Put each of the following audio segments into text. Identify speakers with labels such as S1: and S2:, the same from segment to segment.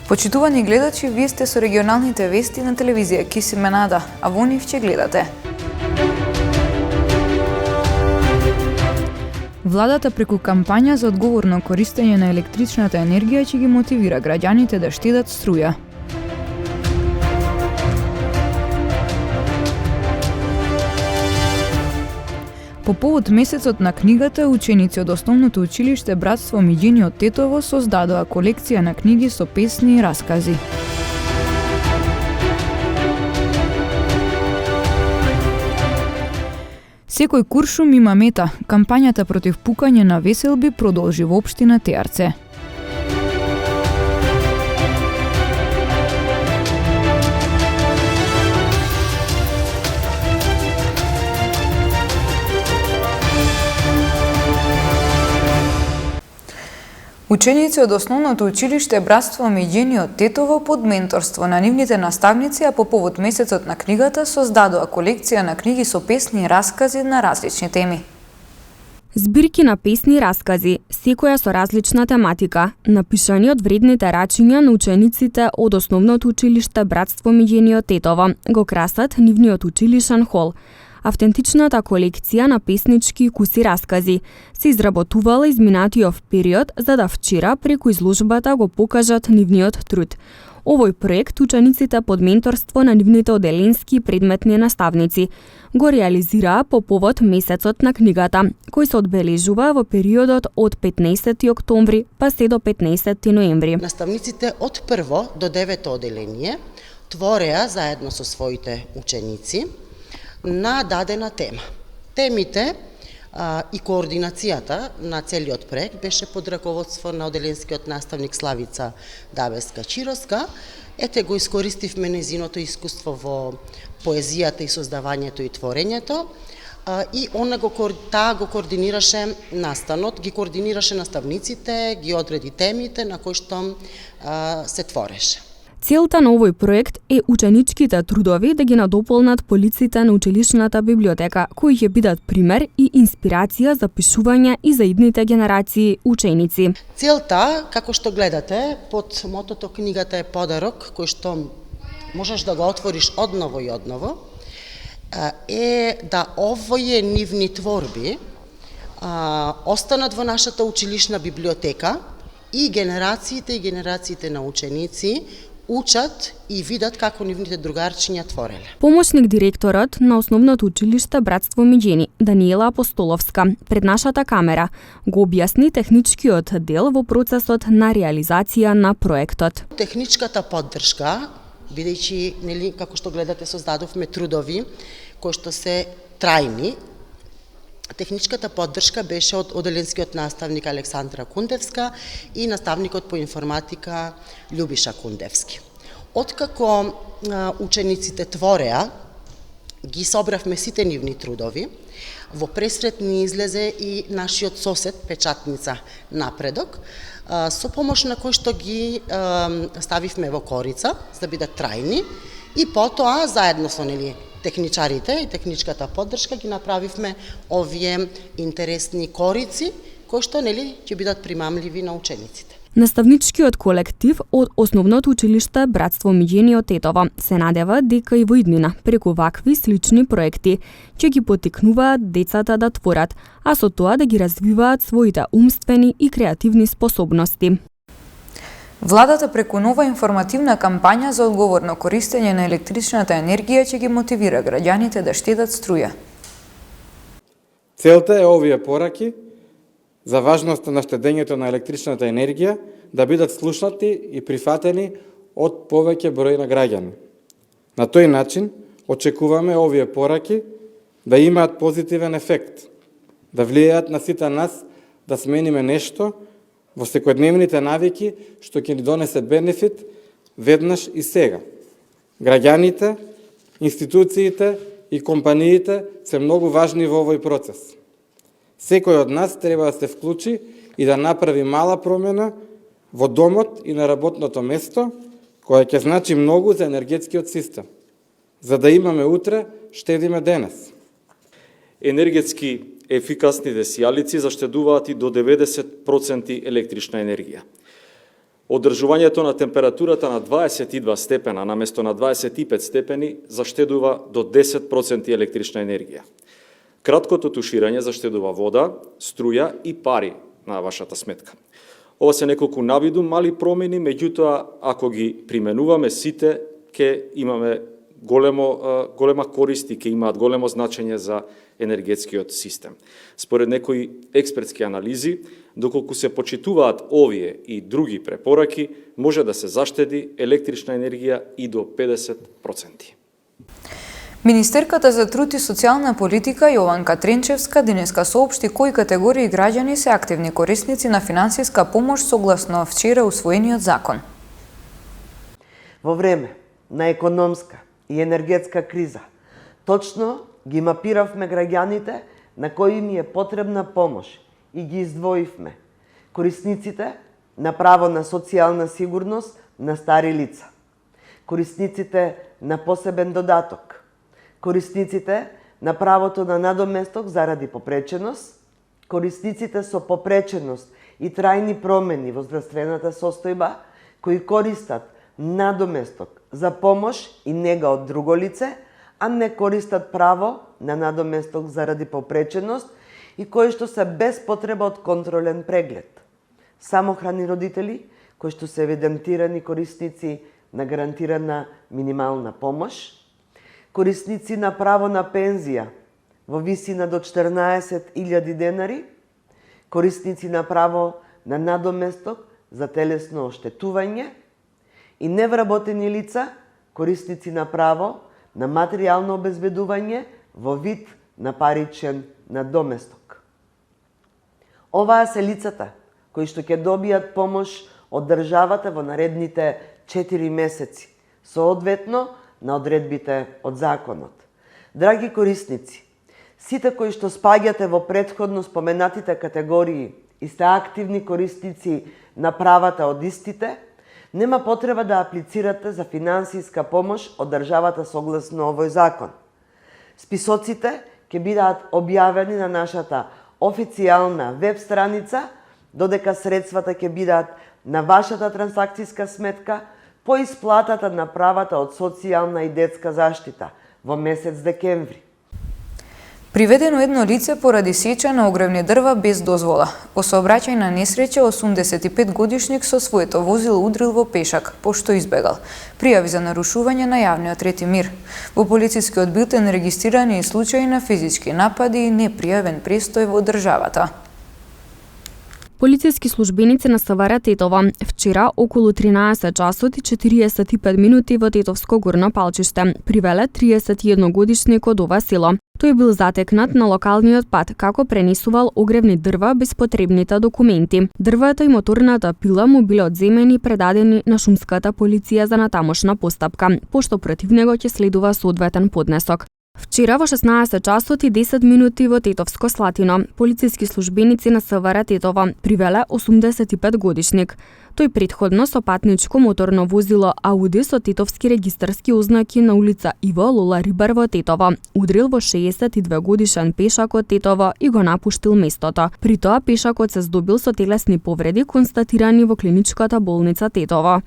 S1: Почитувани гледачи, вие сте со регионалните вести на телевизија Кисименада, а во нив ќе гледате. Владата преку кампања за одговорно користење на електричната енергија ќе ги мотивира граѓаните да штедат струја. По повод месецот на книгата, ученици од Основното училиште Братство Миѓени од Тетово создадоа колекција на книги со песни и раскази. Секој куршум има мета. Кампањата против пукање на веселби продолжи во општина Теарце. Ученици од Основното училиште Братство Миѓени од Тетово под менторство на нивните наставници, а по повод месецот на книгата создадоа колекција на книги со песни и раскази на различни теми.
S2: Збирки на песни и раскази, секоја со различна тематика, напишани од вредните рачиња на учениците од Основното училиште Братство Миѓени од Тетово, го красат нивниот училишен хол. Автентичната колекција на песнички и куси раскази се изработувала изминатиот период за да вчера преку изложбата го покажат нивниот труд. Овој проект учениците под менторство на нивните оделенски и предметни наставници го реализираа по повод месецот на книгата, кој се одбележува во периодот од 15 октомври па се до 15 ноември.
S3: Наставниците од 1 до 9 оделение твореа заедно со своите ученици на дадена тема. Темите и координацијата на целиот проект беше под раководство на оделенскиот наставник Славица Дабеска-Чироска. Ете го искористивме нејзиното искуство во поезијата и создавањето и творењето, и таа го координираше настанот, ги координираше наставниците, ги одреди темите на кои што се твореше.
S2: Целта на овој проект е ученичките трудови да ги надополнат полиците на училишната библиотека, кои ќе бидат пример и инспирација за пишување и за идните генерации ученици.
S3: Целта, како што гледате, под мотото книгата е подарок, кој што можеш да го отвориш одново и одново, е да овие нивни творби останат во нашата училишна библиотека и генерациите на ученици учат и видат како нивните другарчиња твореле.
S2: Помошник директорот на Основното училиште Братство Миѓени, Даниела Апостоловска, пред нашата камера го објасни техничкиот дел во процесот на реализација на проектот.
S3: Техничката поддршка, бидејќи како што гледате создадовме трудови кои што се трајни, техничката поддршка беше од оделенскиот наставник Александра Кундевска и наставникот по информатика Љубиша Кундевски. Откако учениците твореа, ги собравме сите нивни трудови, во пресрет ни излезе и нашиот сосед, печатница Напредок, со помош на кој што ги ставивме во корица, за да бидат трајни, и потоа, заедно со техничарите и техничката поддршка, ги направивме овие интересни корици, кои што ќе бидат примамливи на учениците.
S2: Наставничкиот колектив од Основното училиште Братство Миѓени од Тетово се надева дека и во иднина преку вакви слични проекти ќе ги поттикнуваат децата да творат, а со тоа да ги развиваат своите умствени и креативни способности.
S1: Владата преку нова информативна кампања за одговорно користење на електричната енергија ќе ги мотивира граѓаните да штедат струја.
S4: Целта е овие пораки за важноста на штедењето на електричната енергија да бидат слушнати и прифатени од повеќе број на граѓани. На тој начин очекуваме овие пораки да имаат позитивен ефект, да влијаат на сите нас да смениме нешто во секојдневните навики што ќе ни донесе бенефит веднаш и сега. Граѓаните, институциите и компаниите се многу важни во овој процес. Секој од нас треба да се вклучи и да направи мала промена во домот и на работното место, која ќе значи многу за енергетскиот систем. За да имаме утре, штедиме денес.
S5: Енергетски ефикасните сијалици заштедуваат и до 90% електрична енергија. Одржувањето на температурата на 22 степена наместо на 25 степени заштедува до 10% електрична енергија. Краткото туширање заштедува вода, струја и пари на вашата сметка. Ова се неколку навиду мали промени, меѓутоа ако ги применуваме сите, ќе имаме голема корист и ќе имаат големо значење за енергетскиот систем. Според некои експертски анализи, доколку се почитуваат овие и други препораки, може да се заштеди електрична енергија и до 50%.
S1: Министерката за труд и социјална политика Јованка Тренчевска денеска соопшти кои категории граѓани се активни корисници на финансиска помош согласно вчера усвоениот закон.
S6: Во време на економска и енергетска криза, точно ги мапиравме граѓаните на кои ми е потребна помош и ги издвоивме. Корисниците на право на социјална сигурност на стари лица, корисниците на посебен додаток, корисниците на правото на надоместок заради попреченост, корисниците со попреченост и трајни промени во здравствената состојба, кои користат надоместок за помош и нега од друго лице, а не користат право на надоместок заради попреченост и кои што се без потреба од контролен преглед. Самохрани родители, кои што се евидентирани корисници на гарантирана минимална помош, корисници на право на пензија во висина до 14.000 денари, корисници на право на надоместок за телесно оштетување и невработени лица, корисници на право на материјално обезбедување во вид на паричен надоместок. Оваа се лицата кои што ќе добијат помош од државата во наредните 4 месеци, соодветно на одредбите од законот. Драги корисници, сите кои што спаѓате во претходно споменатите категории и сте активни корисници на правата од истите, нема потреба да аплицирате за финансиска помош од државата согласно овој закон. Списоците ќе бидат објавени на нашата официјална веб страница, додека средствата ќе бидат на вашата трансакцијска сметка по исплатата на правата од социјална и детска заштита во месец декември.
S1: Приведено едно лице поради сеча на огревни дрва без дозвола. Во сообраќајна несреќа 85-годишник со своето возило удрил во пешак, пошто избегал. Пријави за нарушување на јавниот ред и мир. Во полицискиот билтен регистрирани и случаи на физички напади и непријавен престој во државата.
S2: Полициски службеници на СВР Тетово вчера околу 13 часот и 45 минути во Тетовско горно палчиште привеле 31-годишник од ова село. Тој бил затекнат на локалниот пат како пренесувал огревни дрва без потребните документи. Дрвата и моторната пила му биле одземени и предадени на шумската полиција за натамошна постапка, пошто против него ќе следува соодветен поднесок. Вчера во 16 часот и 10 минути во Тетовско Слатино, полициски службеници на СВР Тетово привеле 85 годишник. Тој претходно со патничко моторно возило Ауди со тетовски регистарски ознаки на улица Иво Лола Рибар во Тетово удрил во 62 годишен пешак од Тетово и го напуштил местото. При тоа пешакот се здобил со телесни повреди констатирани во клиничката болница Тетово.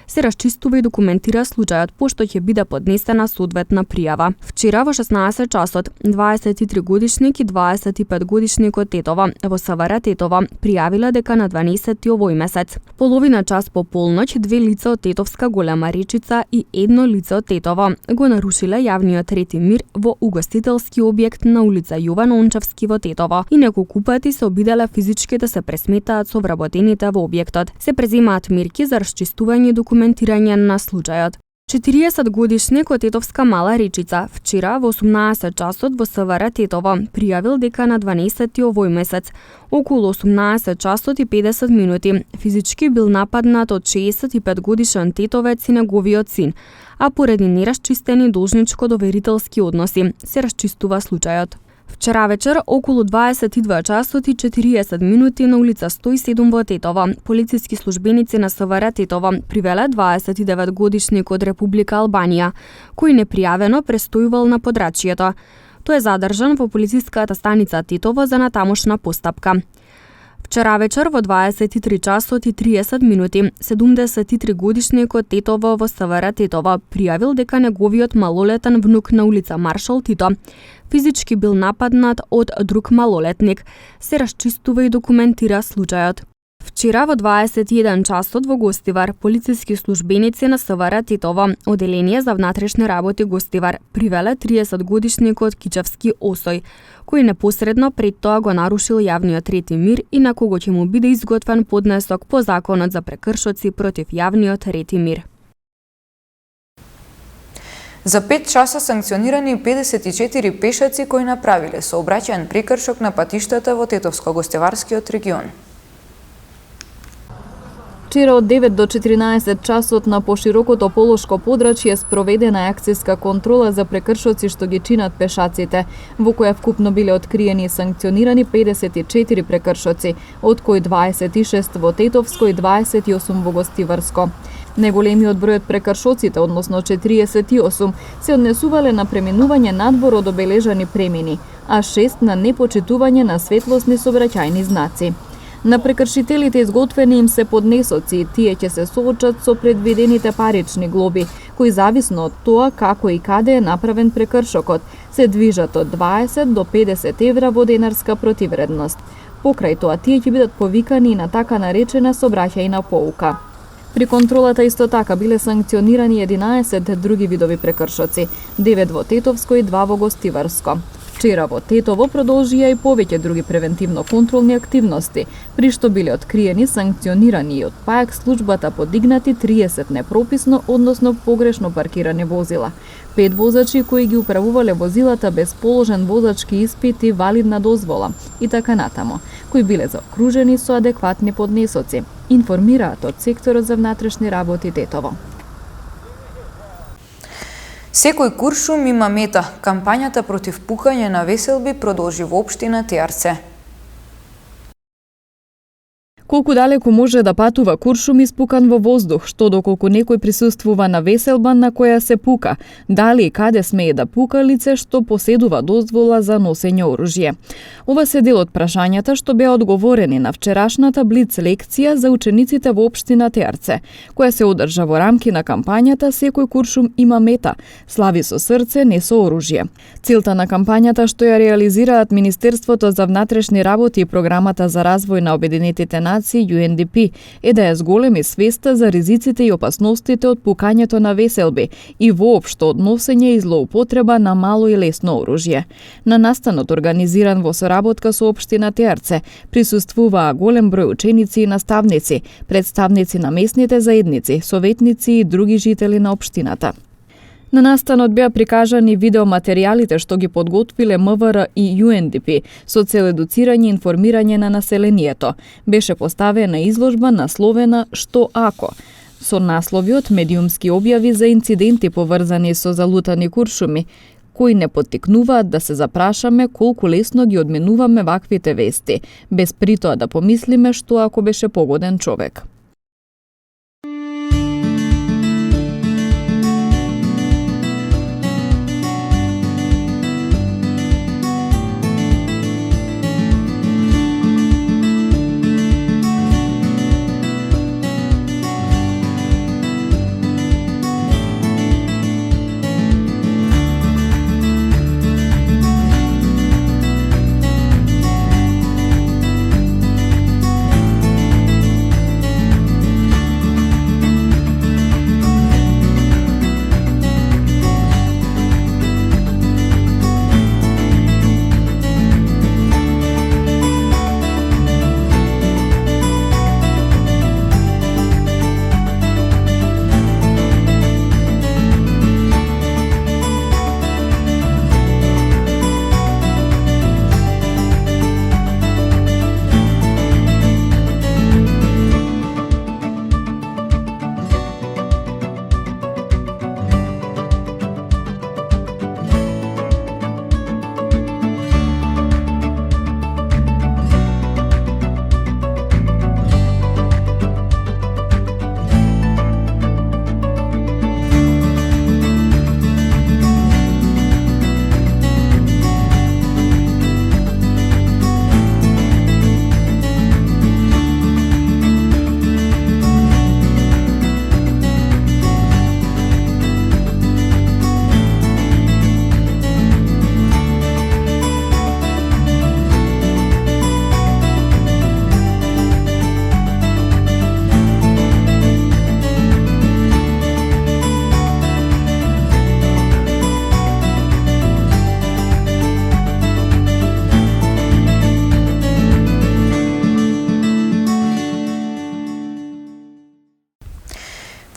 S2: Се расчистува и документира случајот, пошто ќе биде поднесена соодветна пријава. Вчера во 16 часот 23 годишник и 25 годишник од Тетово во СВР Тетово пријавиле дека на 12 овој месец половина час по полноќ две лица од Тетовска Голема Речица и едно лице од Тетово го нарушиле јавниот ред и мир во угостителски објект на улица Јован Ончевски во Тетово и неколку пати се обиделе физички да се пресметаат со вработените во објектот. Се преземаат мерки за расчистување и документирање на случајот. 40 годишник од Тетовска Мала Речица вчера во 18 часот во СВР Тетово пријавил дека на 12 овој месец околу 18 часот и 50 минути физички бил нападнат од 65 годишен тетовец и неговиот син, а поради нерасчистени должничко-доверителски односи се расчистува случајот. Вчера вечер, околу 22 часот и 40 минути на улица 107 во Тетово, полициски службеници на СВР Тетово привеле 29 годишник од Република Албанија, кој непријавено престојувал на подрачјето. Тој е задржан во полициската станица Тетово за натамошна постапка. Вчера вечер во 23 часот и 30 минути 73 годишникот Тетово во СВР Тетово пријавил дека неговиот малолетен внук на улица Маршал Тито физички бил нападнат од друг малолетник. Се расчистува и документира случајот. Вчера во 21 часот во Гостивар, полициски службеници на СВР Тетово, Оделение за внатрешни работи Гостивар, привеле 30-годишникот Кичевски Осој, кој непосредно пред тоа го нарушил јавниот ред и мир и на кого ќе му биде изготвен поднесок по законот за прекршоци против јавниот ред и мир.
S1: За 5 часа санкционирани 54 пешаци кои направиле сообраќаен прекршок на патиштата во Тетовско-Гостиварскиот регион.
S7: Вчера од 9 до 14 часот на поширокото полошко подрачје спроведена акцијска контрола за прекршоци што ги чинат пешаците, во која вкупно биле откриени и санкционирани 54 прекршоци, од кои 26 во Тетовско и 28 во Гостиварско. Најголемиот број од прекршоците, односно 48, се однесувале на преминување надвор од обележани премини, а 6 на непочитување на светлосни сообраќајни знаци. На прекршителите изготвени им се поднесоци и тие ќе се соочат со предвидените парични глоби, кои зависно од тоа како и каде е направен прекршокот, се движат од 20 до 50 евра во денарска противредност. Покрај тоа тие ќе бидат повикани и на така наречена сообраќајна поука. При контролата исто така биле санкционирани 11 други видови прекршоци, 9 во Тетовско и 2 во Гостиварско. Вчера во Тетово продолжија и повеќе други превентивно-контролни активности, при што биле откриени, санкционирани и од ПАЕК службата подигнати 30 непрописно, односно погрешно паркирани возила. 5 возачи кои ги управувале возилата без положен возачки испит и валидна дозвола и така натамо, кои биле заокружени со адекватни поднесоци, информираат од секторот за внатрешни работи Тетово.
S1: Секој куршум има мета. Кампањата против пукање на веселби продолжи во општина Тиарце.
S7: Колку далеку може да патува куршум испукан во воздух, што доколку некој присуствува на веселба на која се пука, дали и каде смее да пука лице што поседува дозвола за носење оружје. Ова се дел од прашањата што беа одговорени на вчерашната блиц лекција за учениците во општина Тиарце, која се одржа во рамки на кампањата Секој куршум има мета, слави со срце, не со оружје. Целта на кампањата што ја реализираат Министерството за внатрешни работи и Програмата за развој на Обединетите нации UNDP е да ја зголеми свеста за ризиците и опасностите од пукањето на веселби и воопшто од носење и злоупотреба на мало и лесно оружје. На настанот организиран во соработка со општина Тиарце присуствуваа голем број ученици и наставници, представници на местните заедници, советници и други жители на општината. На настанот беа прикажани видеоматеријалите што ги подготвиле МВР и UNDP со цел едуцирање и информирање на населението. Беше поставена изложба насловена «Што ако?», со насловиот медиумски објави за инциденти поврзани со залутани куршуми, кои не поттикнуваат да се запрашаме колку лесно ги одменуваме ваквите вести, без притоа да помислиме што ако беше погоден човек.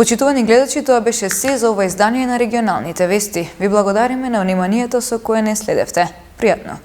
S1: Почитувани гледачи, тоа беше се за ова издание на регионалните вести. Ви благодариме на вниманието со кое не следевте. Пријатно!